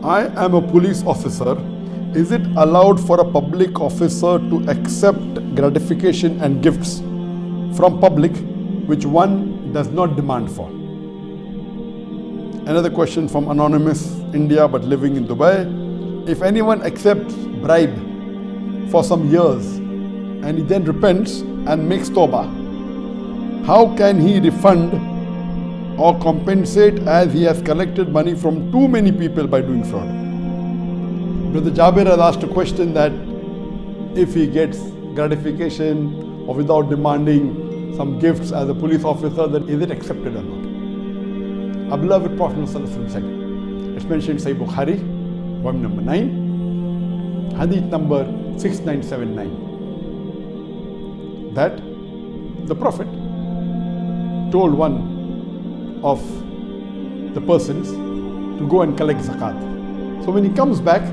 I am a police officer. Is it allowed for a public officer to accept gratification and gifts from public which one does not demand for? Another question from Anonymous, India but living in Dubai. If anyone accepts bribe for some years and he then repents and makes tawbah, how can he refund or compensate as he has collected money from too many people by doing fraud? Brother Jabir has asked a question that if he gets gratification or without demanding some gifts as a police officer, then is it accepted or not? Our beloved Prophet ﷺ said, it's mentioned in Sahih Bukhari, volume number 9, hadith number 6979, that the Prophet told one of the persons to go and collect zakat. So when he comes back,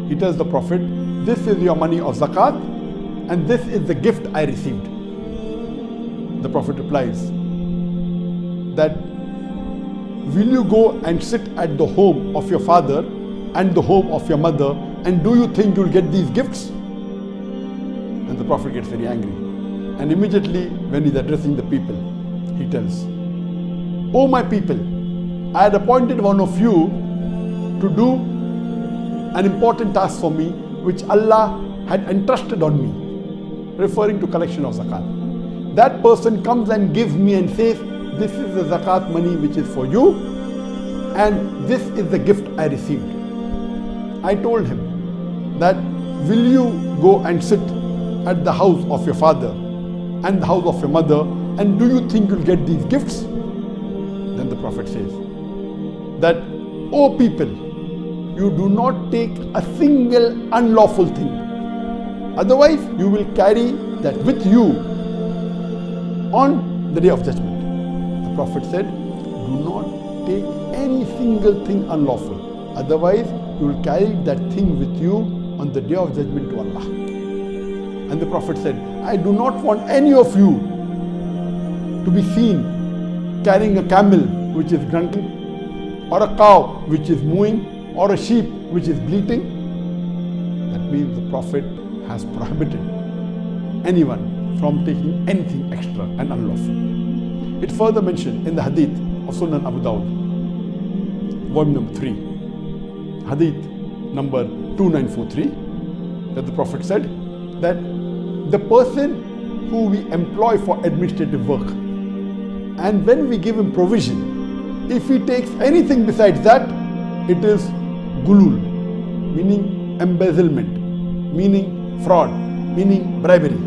he tells the Prophet, this is your money of zakat and this is the gift I received. The Prophet replies that, will you go and sit at the home of your father and the home of your mother, and do you think you'll get these gifts? And the Prophet gets very angry. And immediately when he's addressing the people, he tells, O my people, I had appointed one of you to do an important task for me which Allah had entrusted on me, referring to collection of zakat. That person comes and gives me and says, this is the zakat money which is for you and this is the gift I received. I told him that, will you go and sit at the house of your father and the house of your mother, and do you think you'll get these gifts? Then the Prophet says that, O people, you do not take a single unlawful thing. Otherwise, you will carry that with you on the day of judgment. The Prophet said, do not take any single thing unlawful. Otherwise, you will carry that thing with you on the day of judgment to Allah. And the Prophet said, I do not want any of you to be seen carrying a camel which is grunting, or a cow which is mooing, or a sheep which is bleating. That means the Prophet has prohibited anyone from taking anything extra and unlawful. It's further mentioned in the hadith of Sunan Abu Dawud, volume number 3, hadith number 2943, that the Prophet said that the person who we employ for administrative work, and when we give him provision, if he takes anything besides that, it is gulul, meaning embezzlement, meaning fraud, meaning bribery.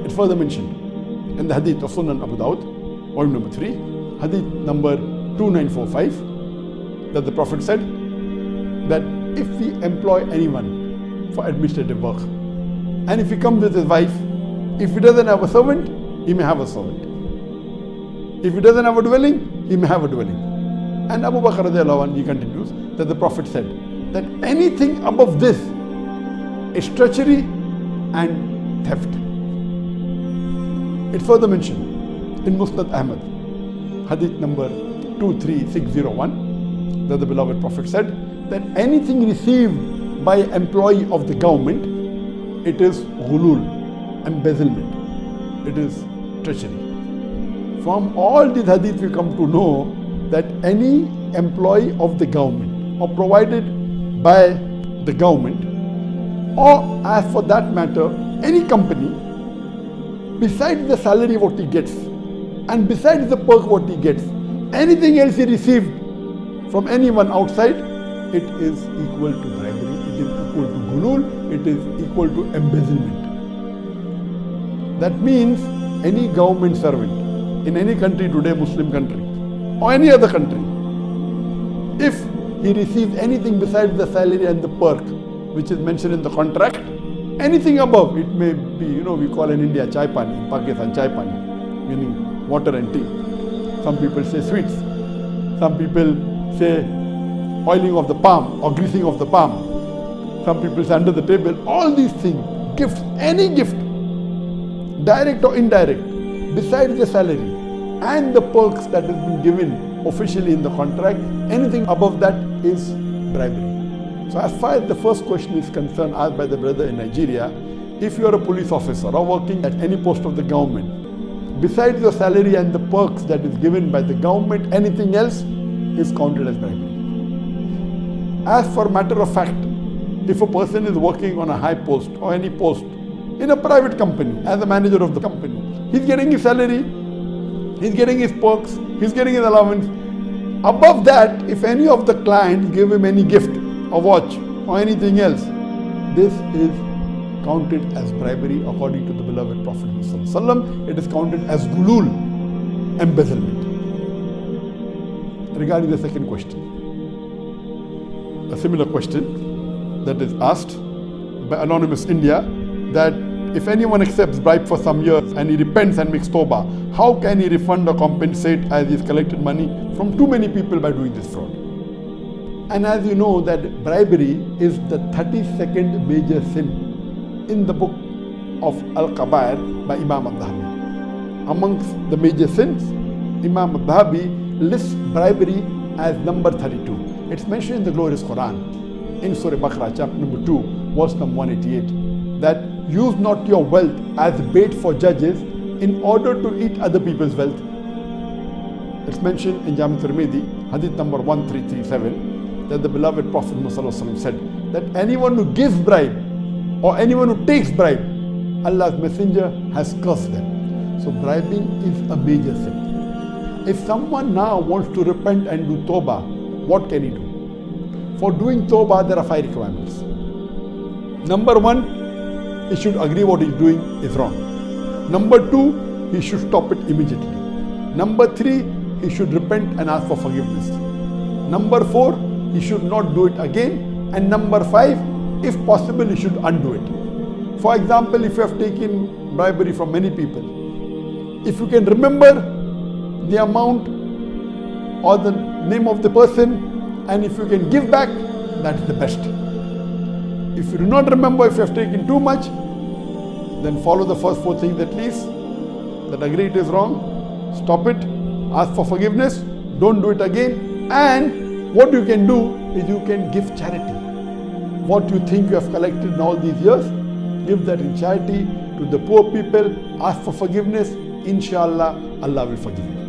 It's further mentioned in the hadith of Sunan Abu Dawud, volume number 3, hadith number 2945, that the Prophet said that if we employ anyone for administrative work, and if he comes with his wife, if he doesn't have a servant, he may have a servant. If he doesn't have a dwelling, he may have a dwelling. And Abu Bakr radiallahu anhu, he continues, that the Prophet said that anything above this is treachery and theft. It's further mentioned in Musnad Ahmad, hadith number 23601, that the beloved Prophet said that anything received by an employee of the government, it is ghulul, embezzlement, it is treachery. From all these hadiths we come to know that any employee of the government or provided by the government, or as for that matter any company, besides the salary what he gets and besides the perk what he gets, anything else he received from anyone outside, it is equal to bribery, it is equal to gulul, it is equal to embezzlement. That means any government servant in any country today, Muslim country or any other country, if he receives anything besides the salary and the perk which is mentioned in the contract, anything above, it may be, we call in India chai pani, in Pakistan chai pani, meaning water and tea. Some people say sweets, some people say oiling of the palm or greasing of the palm, some people say under the table. All these things, gifts, any gift, direct or indirect, besides the salary and the perks that has been given officially in the contract. Anything above that is bribery. So as far as the first question is concerned asked by the brother in Nigeria, if you are a police officer or working at any post of the government, besides your salary and the perks that is given by the government, anything else is counted as bribery. As for matter of fact, if a person is working on a high post or any post in a private company as a manager of the company, he's getting his salary, he's getting his perks, he's getting his allowance. Above that, if any of the clients give him any gift, a watch or anything else, this is counted as bribery according to the beloved Prophet ﷺ. It is counted as gulul, embezzlement. Regarding the second question, a similar question that is asked by Anonymous India, that if anyone accepts bribe for some years and he repents and makes tawbah, how can he refund or compensate as he's collected money from too many people by doing this fraud? And as you know that bribery is the 32nd major sin in the book of Al-Kabair by Imam al-Dhahabi. Amongst the major sins, Imam al-Dhahabi lists bribery as number 32. It's mentioned in the glorious Quran, in Surah Baqarah, chapter number 2, verse number 188, that use not your wealth as bait for judges in order to eat other people's wealth. It's mentioned in Jami' Tirmidhi, hadith number 1337, that the beloved Prophet ﷺ said that anyone who gives bribe or anyone who takes bribe, Allah's messenger has cursed them. So bribing is a major sin. If someone now wants to repent and do tawbah, what can he do? For doing tawbah, there are 5 requirements. Number 1, he should agree what he's doing is wrong. Number 2, he should stop it immediately. Number 3, he should repent and ask for forgiveness. Number 4, he should not do it again. And number 5, if possible, he should undo it. For example, if you have taken bribery from many people, if you can remember the amount or the name of the person, and if you can give back, that is the best. If you do not remember, if you have taken too much, then follow the first 4 things at least. That agree it is wrong, stop it, ask for forgiveness, don't do it again. And what you can do is you can give charity. What you think you have collected in all these years, give that in charity to the poor people, ask for forgiveness. Inshallah, Allah will forgive you.